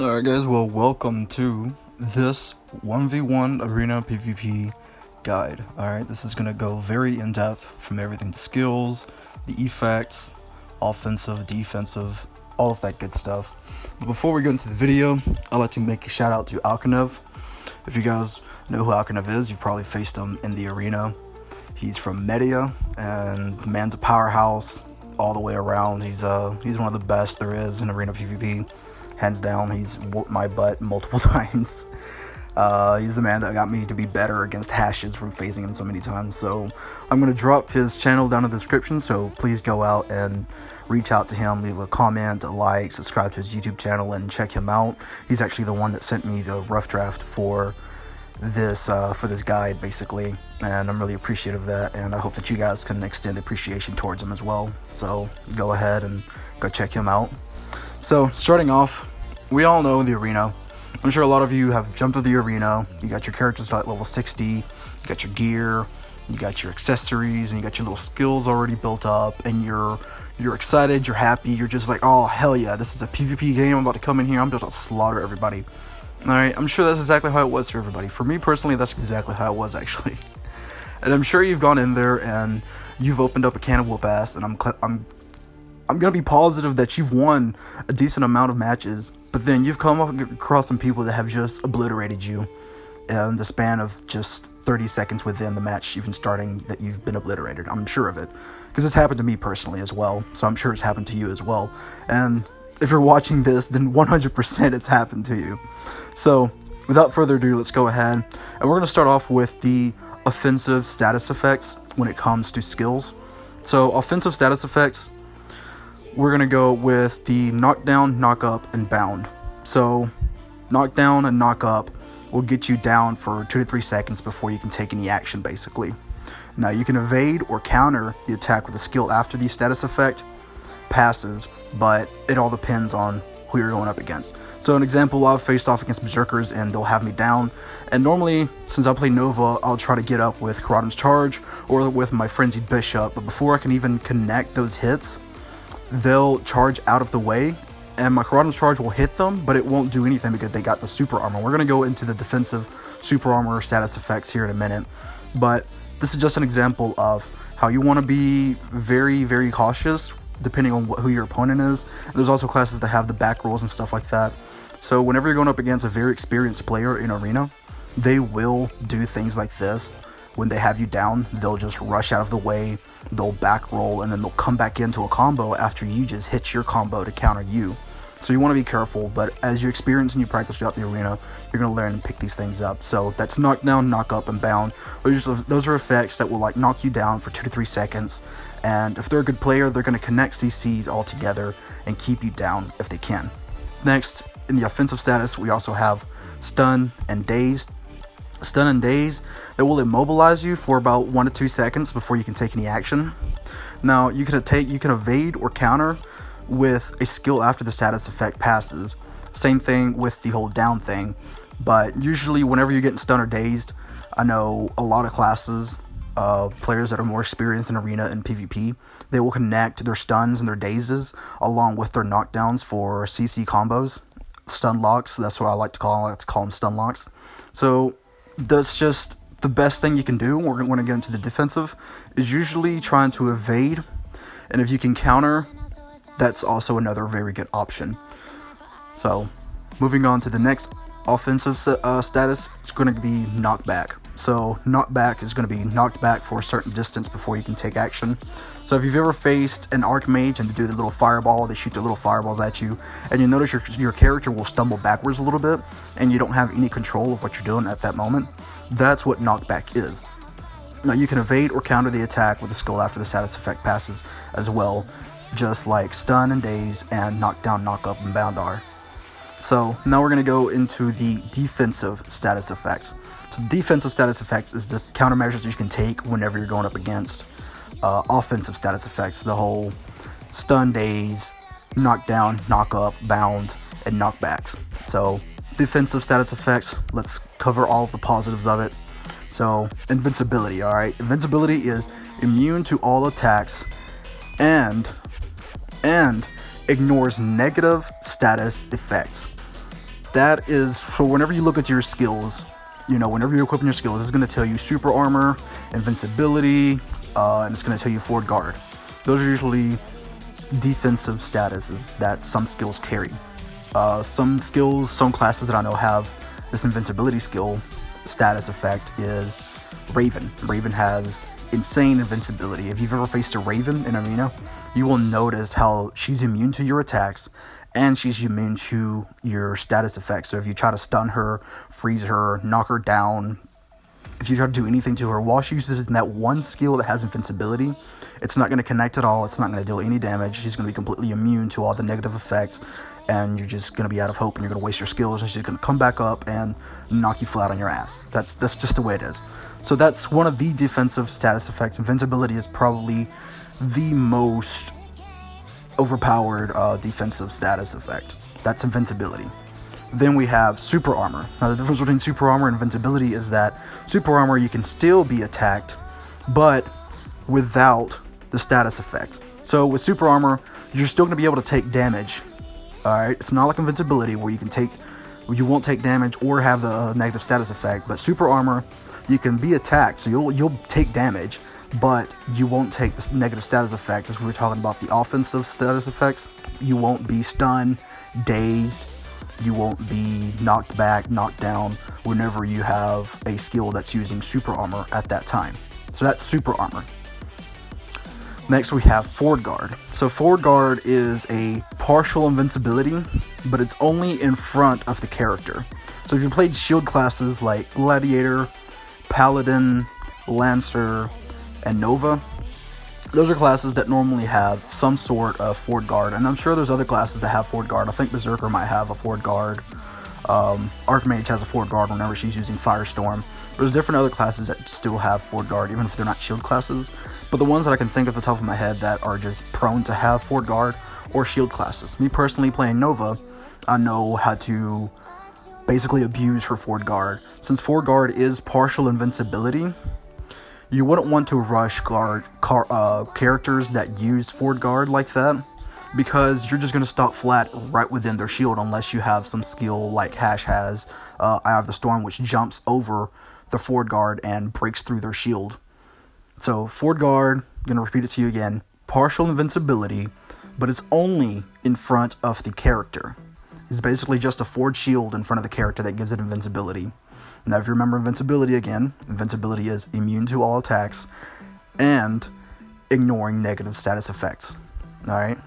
Alright guys, well welcome to this 1v1 arena PvP guide. Alright, this is going to go very in-depth from everything to skills, the effects, offensive, defensive, all of that good stuff. But before we go into the video, I'd like to make a shout out to Alcronev. If you guys know who Alcronev is, you've probably faced him in the arena. He's from Media, and the man's a powerhouse all the way around. He's one of the best there is in arena PvP. Hands down, he's whooped my butt multiple times. He's the man that got me to be better against hashes from facing him so many times. So I'm going to drop his channel down in the description, so please go out and reach out to him, leave a comment, a like, subscribe to his YouTube channel, and check him out. He's actually the one that sent me the rough draft for this guide, basically, and I'm really appreciative of that, and I hope that you guys can extend appreciation towards him as well. So go ahead and go check him out. So starting off, we all know the arena. I'm sure a lot of you have jumped to the arena. You got your characters at level 60, you got your gear, you got your accessories, and you got your little skills already built up, and you're excited, you're happy, you're just like, oh hell yeah, this is a PvP game, I'm about to come in here, I'm about to slaughter everybody. Alright, I'm sure that's exactly how it was for everybody. For me personally, that's exactly how it was actually. And I'm sure you've gone in there and you've opened up a can of whoop ass, and I'm gonna be positive that you've won a decent amount of matches, but then you've come across some people that have just obliterated you in the span of just 30 seconds within the match even starting, that you've been obliterated. I'm sure of it, because it's happened to me personally as well, so I'm sure it's happened to you as well. And if you're watching this, then 100% it's happened to you. So without further ado, let's go ahead, and we're gonna start off with the offensive status effects when it comes to skills. So offensive status effects, we're going to go with the knockdown, knock up, and bound. So knockdown and knock up will get you down for 2 to 3 seconds before you can take any action, basically. Now you can evade or counter the attack with a skill after the status effect passes, but it all depends on who you're going up against. So an example, I've faced off against berserkers and they'll have me down, and normally since I play Nova, I'll try to get up with Karatem's charge or with my frenzied bishop, but before I can even connect those hits, they'll charge out of the way, and my Karatem's charge will hit them, but it won't do anything because they got the super armor. We're going to go into the defensive super armor status effects here in a minute, but this is just an example of how you want to be very, very cautious depending on who your opponent is. And there's also classes that have the back rolls and stuff like that. So whenever you're going up against a very experienced player in arena, they will do things like this. When they have you down, they'll just rush out of the way, they'll back roll, and then they'll come back into a combo after you just hit your combo to counter you. So you want to be careful, but as you experience and you practice throughout the arena, you're going to learn and pick these things up. So that's knockdown, knock up, and bound. Those are effects that will like knock you down for 2 to 3 seconds, and if they're a good player, they're going to connect CCs all together and keep you down if they can. Next, in the offensive status, we also have stun and daze. Stun and daze, that will immobilize you for about 1 to 2 seconds before you can take any action. Now you can evade or counter with a skill after the status effect passes. Same thing with the whole down thing, but usually whenever you're getting stunned or dazed, I know a lot of classes, players that are more experienced in arena and PvP, they will connect their stuns and their dazes along with their knockdowns for CC combos, stun locks. That's what I like to call them. I like to call them stun locks. So that's just the best thing you can do. We're going to get into the defensive, is usually trying to evade, and if you can counter, that's also another very good option. So moving on to the next offensive status, it's going to be knockback. So knockback is going to be knocked back for a certain distance before you can take action. So if you've ever faced an archmage and they do the little fireball, they shoot the little fireballs at you, and you notice your character will stumble backwards a little bit and you don't have any control of what you're doing at that moment, that's what knockback is. Now you can evade or counter the attack with a skill after the status effect passes as well, just like stun and daze and knockdown, knock up, and bound are. So now we're going to go into the defensive status effects. So defensive status effects is the countermeasures you can take whenever you're going up against offensive status effects, the whole stun, daze, knockdown, knock up, bound, and knockbacks. So defensive status effects, let's cover all of the positives of it. So invincibility, alright? Invincibility is immune to all attacks and ignores negative status effects. that is for whenever you look at your skills, you know, whenever you're equipping your skills, it's going to tell you super armor, invincibility, and it's going to tell you forward guard. Those are usually defensive statuses that some skills carry. Some skills, some classes that I know have this invincibility skill status effect is Raven. Raven has insane invincibility. If you've ever faced a Raven in Arena, you will notice how she's immune to your attacks and she's immune to your status effects. So if you try to stun her, freeze her, knock her down, if you try to do anything to her while she uses that one skill that has invincibility, it's not going to connect at all. It's not going to deal any damage. She's going to be completely immune to all the negative effects, and you're just going to be out of hope, and you're going to waste your skills, and she's going to come back up and knock you flat on your ass. That's just the way it is. So that's one of the defensive status effects. Invincibility is probably the most overpowered defensive status effect. That's invincibility. Then we have super armor. Now the difference between super armor and invincibility is that super armor, you can still be attacked, but without the status effects. So with super armor, you're still going to be able to take damage. Alright, it's not like invincibility where you won't take damage or have the negative status effect, but super armor, you can be attacked, so you'll take damage, but you won't take the negative status effect. As we were talking about the offensive status effects, you won't be stunned, dazed, you won't be knocked back, knocked down whenever you have a skill that's using super armor at that time. So that's super armor. Next we have forward guard. So forward guard is a partial invincibility, but it's only in front of the character. So if you played shield classes like Gladiator, Paladin, Lancer, and Nova, those are classes that normally have some sort of forward guard, and I'm sure there's other classes that have forward guard. I think Berserker might have a forward guard. Archmage has a forward guard whenever she's using Firestorm. There's different other classes that still have forward guard, even if they're not shield classes. But the ones that I can think of at the top of my head that are just prone to have forward guard or shield classes. Me personally playing Nova, I know how to basically abuse her forward guard. Since forward guard is partial invincibility, you wouldn't want to rush characters that use forward guard like that, because you're just going to stop flat right within their shield unless you have some skill like Hash has, Eye of the Storm, which jumps over the forward guard and breaks through their shield. So forward guard, I'm going to repeat it to you again, partial invincibility, but it's only in front of the character. It's basically just a forward shield in front of the character that gives it invincibility. Now if you remember invincibility again, invincibility is immune to all attacks and ignoring negative status effects. Alright,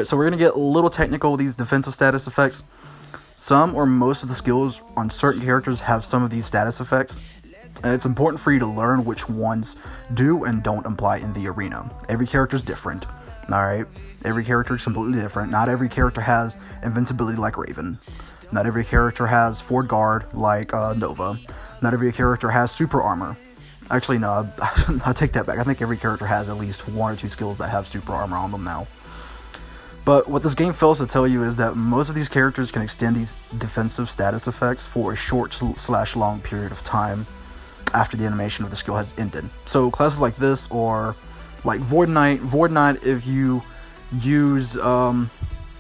so we're going to get a little technical with these defensive status effects. Some or most of the skills on certain characters have some of these status effects, and it's important for you to learn which ones do and don't apply in the arena. Every character is different. Alright, every character is completely different. Not every character has invincibility like Raven. Not every character has forward guard like Nova. Not every character has super armor. Actually, no, I take that back. I think every character has at least one or two skills that have super armor on them now. But what this game fails to tell you is that most of these characters can extend these defensive status effects for a short / long period of time after the animation of the skill has ended. So classes like this, or like Void Knight, if you use,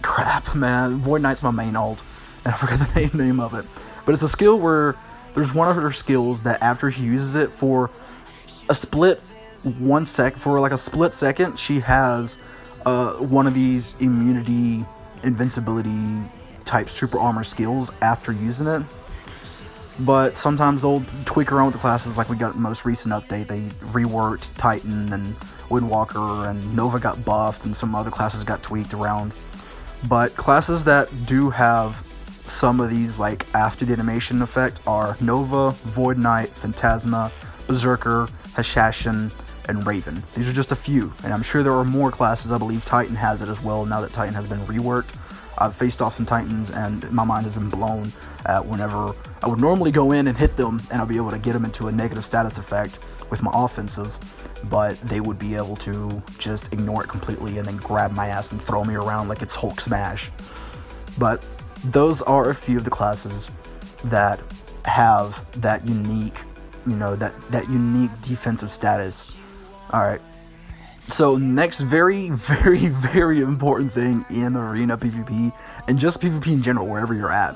crap, man, Void Knight's my main ult, and I forgot the name of it. But it's a skill where there's one of her skills that after she uses it for a split second, she has one of these immunity, invincibility type super armor skills after using it. But sometimes they'll tweak around with the classes, like we got the most recent update. They reworked Titan and Windwalker, and Nova got buffed, and some other classes got tweaked around. But classes that do have some of these, like after the animation effect, are Nova, Void Knight, Phantasma, Berserker, Hashashin, and Raven. These are just a few, and I'm sure there are more classes. I believe Titan has it as well, now that Titan has been reworked. I've faced off some Titans, and my mind has been blown at whenever I would normally go in and hit them, and I'll be able to get them into a negative status effect with my offensive, but they would be able to just ignore it completely and then grab my ass and throw me around like it's Hulk smash. But those are a few of the classes that have that unique, that unique defensive status. Alright, So next very, very, very important thing in arena PvP, and just PvP in general, wherever you're at.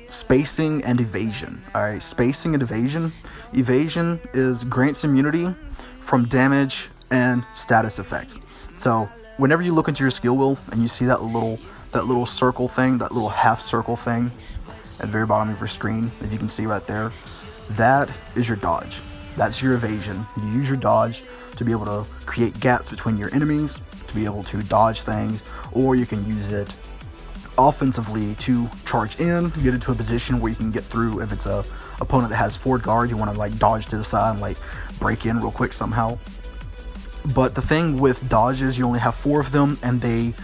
Spacing and evasion. Alright, spacing and evasion. Evasion is grants immunity from damage and status effects. So whenever you look into your skill wheel and you see that little circle thing, that little half circle thing at the very bottom of your screen, if you can see right there, that is your dodge. That's your evasion. You use your dodge to be able to create gaps between your enemies, to be able to dodge things, or you can use it offensively to charge in, get into a position where you can get through. If it's a opponent that has forward guard, you want to like dodge to the side and like break in real quick somehow. But the thing with dodges, you only have 4 of them and they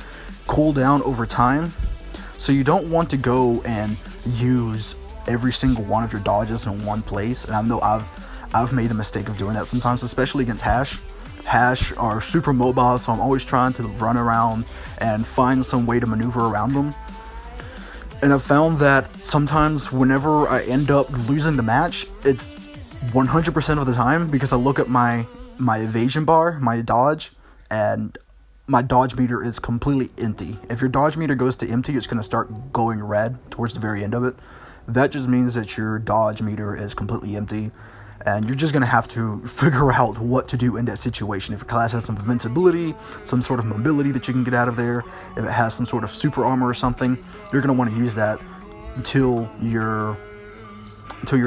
cool down over time. So you don't want to go and use every single one of your dodges in one place. And I know I've made the mistake of doing that sometimes, especially against Hash. Hash are super mobile, so I'm always trying to run around and find some way to maneuver around them. And I've found that sometimes whenever I end up losing the match, it's 100% of the time because I look at my evasion bar, my dodge, and my dodge meter is completely empty. If your dodge meter goes to empty, it's going to start going red towards the very end of it. That just means that your dodge meter is completely empty. And you're just going to have to figure out what to do in that situation. If your class has some invincibility, some sort of mobility that you can get out of there, if it has some sort of super armor or something, you're going to want to use that until your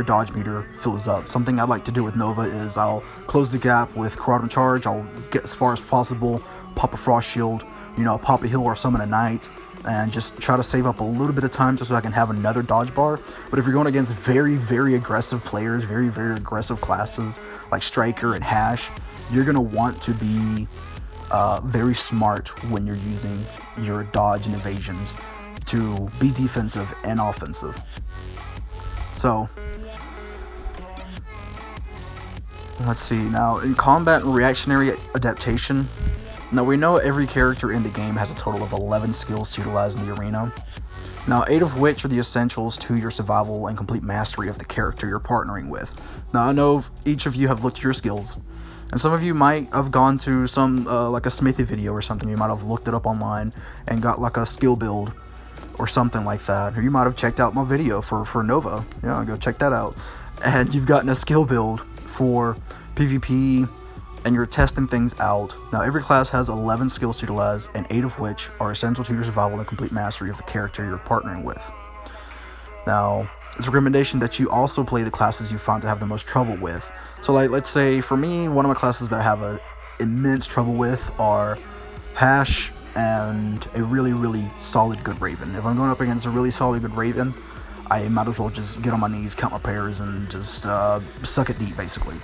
dodge meter fills up. Something I like to do with Nova is I'll close the gap with Corrupting Charge, I'll get as far as possible, pop a Frost Shield, pop a heal or summon a Knight, and just try to save up a little bit of time just so I can have another dodge bar. But if you're going against very, very aggressive players, very, very aggressive classes like Striker and Hash, you're going to want to be very smart when you're using your dodge and evasions to be defensive and offensive. So, let's see. Now, in combat and reactionary adaptation, now we know every character in the game has a total of 11 skills to utilize in the arena. Now 8 of which are the essentials to your survival and complete mastery of the character you're partnering with. Now I know each of you have looked at your skills, and some of you might have gone to some like a Smithy video or something. You might have looked it up online and got like a skill build or something like that. Or you might have checked out my video for Nova. Yeah, go check that out. And you've gotten a skill build for PvP, and you're testing things out. Now every class has 11 skills to utilize, and 8 of which are essential to your survival and complete mastery of the character you're partnering with. Now, it's a recommendation that you also play the classes you found to have the most trouble with. So like, let's say for me, one of my classes that I have a immense trouble with are Hash and a really, really solid good Raven. If I'm going up against a really solid good Raven, I might as well just get on my knees, count my pairs, and just suck it deep, basically.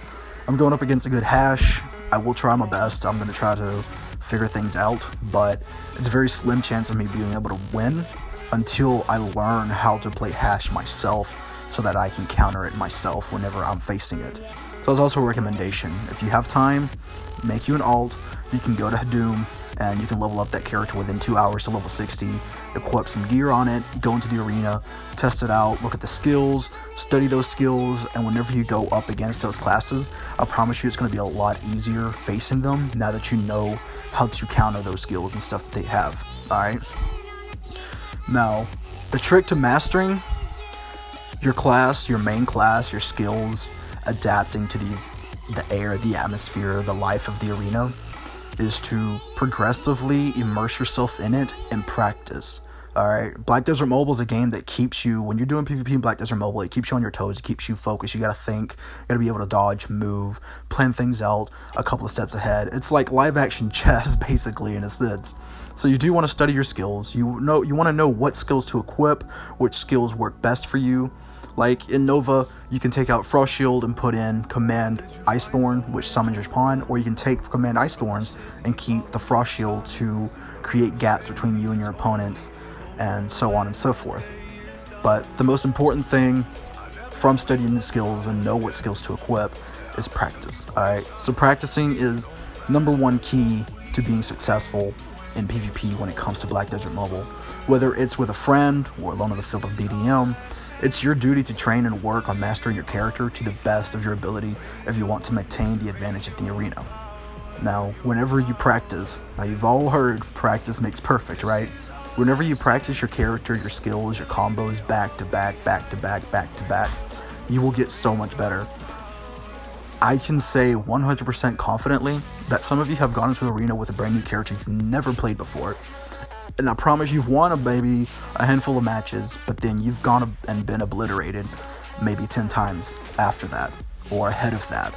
I'm going up against a good Hash. I will try my best. I'm going to try to figure things out, but it's a very slim chance of me being able to win until I learn how to play Hash myself so that I can counter it myself whenever I'm facing it. So it's also a recommendation. If you have time, make you an alt. You can go to Doom and you can level up that character within 2 hours to level 60, equip some gear on it, go into the arena, test it out, look at the skills, study those skills, and whenever you go up against those classes, I promise you it's going to be a lot easier facing them now that you know how to counter those skills and stuff that they have. Alright? Now, the trick to mastering your class, your main class, your skills, adapting to the air, the atmosphere, the life of the arena, is to progressively immerse yourself in it and practice. Alright, Black Desert Mobile is a game that keeps you, when you're doing PvP in Black Desert Mobile, it keeps you on your toes, it keeps you focused, you gotta think, you gotta be able to dodge, move, plan things out a couple of steps ahead. It's like live action chess, basically, in a sense. So you do want to study your skills, you want to know what skills to equip, which skills work best for you. Like in Nova, you can take out Frost Shield and put in Command Ice Thorn, which summons your pawn, or you can take Command Ice Thorns and keep the Frost Shield to create gaps between you and your opponents, and so on and so forth. But the most important thing from studying the skills and know what skills to equip is practice. Alright, so practicing is #1 key to being successful in PvP when it comes to Black Desert Mobile. Whether it's with a friend or alone in the field of BDM, it's your duty to train and work on mastering your character to the best of your ability if you want to maintain the advantage of the arena. Now, whenever you practice, now you've all heard practice makes perfect, right? Whenever you practice your character, your skills, your combos back to back, back to back, back to back, you will get so much better. I can say 100% confidently that some of you have gone into an arena with a brand new character you've never played before. And I promise you've won maybe a handful of matches, but then you've gone and been obliterated maybe 10 times after that, or ahead of that.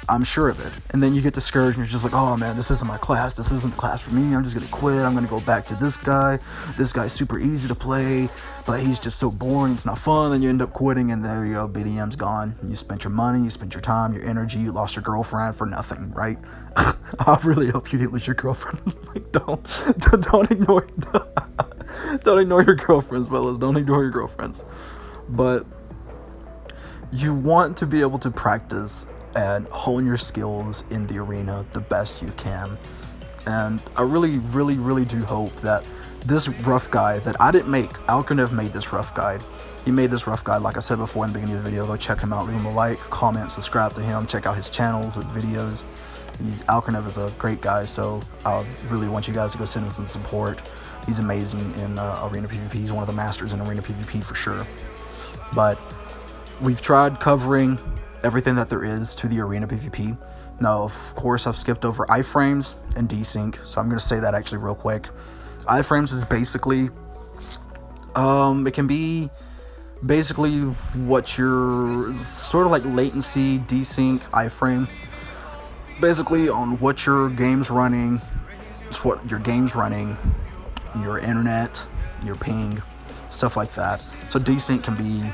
I'm sure of it. And then you get discouraged and you're just like, oh man, this isn't my class. This isn't the class for me. I'm just going to quit. I'm going to go back to this guy. This guy's super easy to play, but he's just so boring. It's not fun. And you end up quitting, and there you go. BDM's gone. You spent your money. You spent your time, your energy. You lost your girlfriend for nothing, right? I really hope you didn't lose your girlfriend. Like, don't ignore don't ignore your girlfriends, fellas. Don't ignore your girlfriends. But you want to be able to practice and hone your skills in the arena the best you can. And I really, really, really do hope that this rough guide that I didn't make, Alcronev made this rough guide. He made this rough guide, like I said before in the beginning of the video. Go check him out, leave him a like, comment, subscribe to him, check out his channels, his videos. Alcronev is a great guy, so I really want you guys to go send him some support. He's amazing in arena PvP. He's one of the masters in arena PvP for sure. But we've tried covering everything that there is to the arena PvP. Now, of course, I've skipped over iframes and desync, so I'm going to say that actually real quick. Iframes is basically, it can be basically what your, sort of like latency, desync, iframe, basically on what your game's running, it's what your game's running, your internet, your ping, stuff like that. So desync can be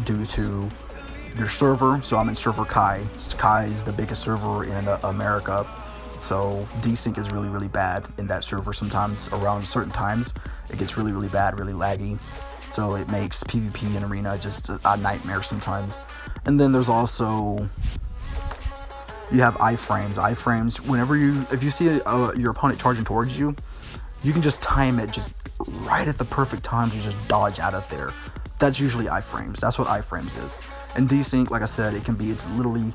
due to your server. So I'm in server Kai. Kai is the biggest server in America, so desync is really, really bad in that server. Sometimes around certain times it gets really, really bad, really laggy, so it makes PvP and arena just a nightmare sometimes. And then there's also, you have iframes. Whenever if you see your opponent charging towards you, you can just time it just right at the perfect time to just dodge out of there. That's usually iframes. That's what iframes is. And desync, like I said, it's literally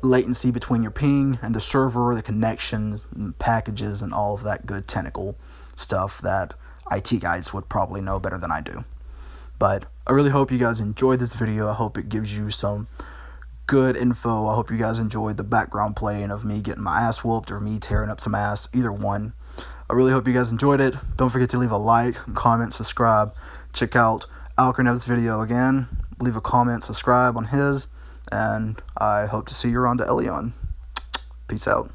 latency between your ping and the server, the connections, and packages, and all of that good technical stuff that IT guys would probably know better than I do. But I really hope you guys enjoyed this video. I hope it gives you some good info. I hope you guys enjoyed the background playing of me getting my ass whooped or me tearing up some ass, either one. I really hope you guys enjoyed it. Don't forget to leave a like, comment, subscribe. Check out Alcronev's video again. Leave a comment, subscribe on his, and I hope to see you around to Elion. Peace out.